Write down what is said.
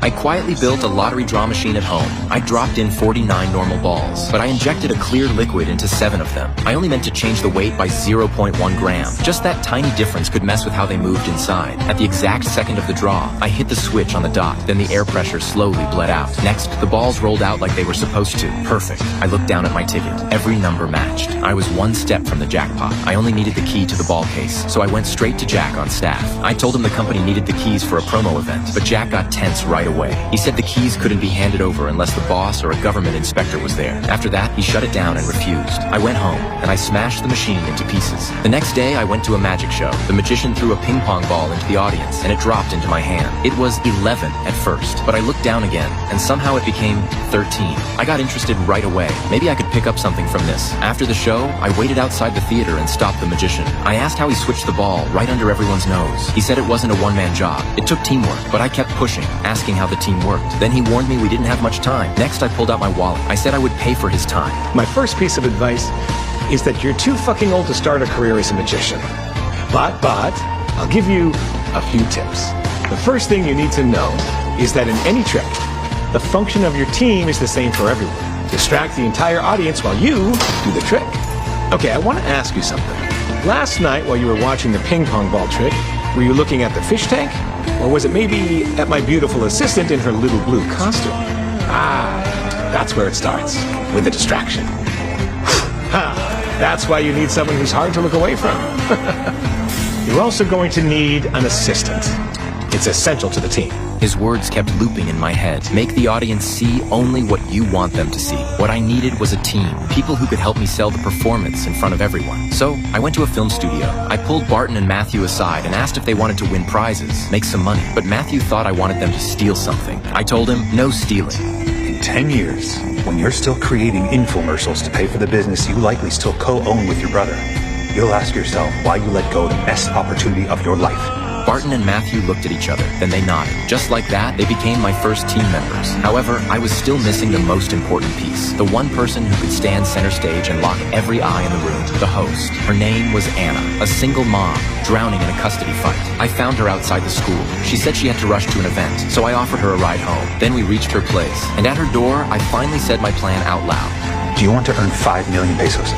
I quietly built a lottery draw machine at home. I dropped in 49 normal balls, but I injected a clear liquid into 7 of them. I only meant to change the weight by 0.1 gram. Just that tiny difference could mess with how they moved inside. At the exact second of the draw, I hit the switch on the dot, then the air pressure slowly bled out. Next, the balls rolled out like they were supposed to. Perfect. I looked down at my ticket. Every number matched. I was one step from the jackpot. I only needed the key to the ball case, so I went straight to Jack on staff. I told him the company needed the keys for a promo event, but Jack got tense right away. He said the keys couldn't be handed over unless the boss or a government inspector was there. After that, he shut it down and refused. I went home, and I smashed the machine into pieces. The next day, I went to a magic show. The magician threw a ping pong ball into the audience, and it dropped into my hand. It was 11 at first, but I looked down again, and somehow it became 13. I got interested right away. Maybe I could pick up something from this. After the show, I waited outside the theater and stopped the magician. I asked how he switched the ball right under everyone's nose. He said it wasn't a one-man job. It took teamwork, but I kept pushing, asking how the team worked. Then he warned me we didn't have much time. Next, I pulled out my wallet. I said I would pay for his time. My first piece of advice is that you're too fucking old to start a career as a magician. But, I'll give you a few tips. The first thing you need to know is that in any trick, the function of your team is the same for everyone. Distract the entire audience while you do the trick. Okay, I want to ask you something. Last night while you were watching the ping pong ball trick, were you looking at the fish tank? Or was it maybe at my beautiful assistant in her little blue costume? Ah, that's where it starts, with a distraction. That's why you need someone who's hard to look away from. You're also going to need an assistant. It's essential to the team. His words kept looping in my head. Make the audience see only what you want them to see. What I needed was a team, people who could help me sell the performance in front of everyone. So I went to a film studio. I pulled Barton and Matthew aside and asked if they wanted to win prizes, make some money. But Matthew thought I wanted them to steal something. I told him, no stealing. In 10 years, when you're still creating infomercials to pay for the business you likely still co-own with your brother, you'll ask yourself why you let go of the best opportunity of your life. Barton and Matthew looked at each other, then they nodded. Just like that, they became my first team members. However, I was still missing the most important piece. The one person who could stand center stage and lock every eye in the room. The host. Her name was Anna, a single mom, drowning in a custody fight. I found her outside the school. She said she had to rush to an event, so I offered her a ride home. Then we reached her place, and at her door, I finally said my plan out loud. Do you want to earn 5 million pesos?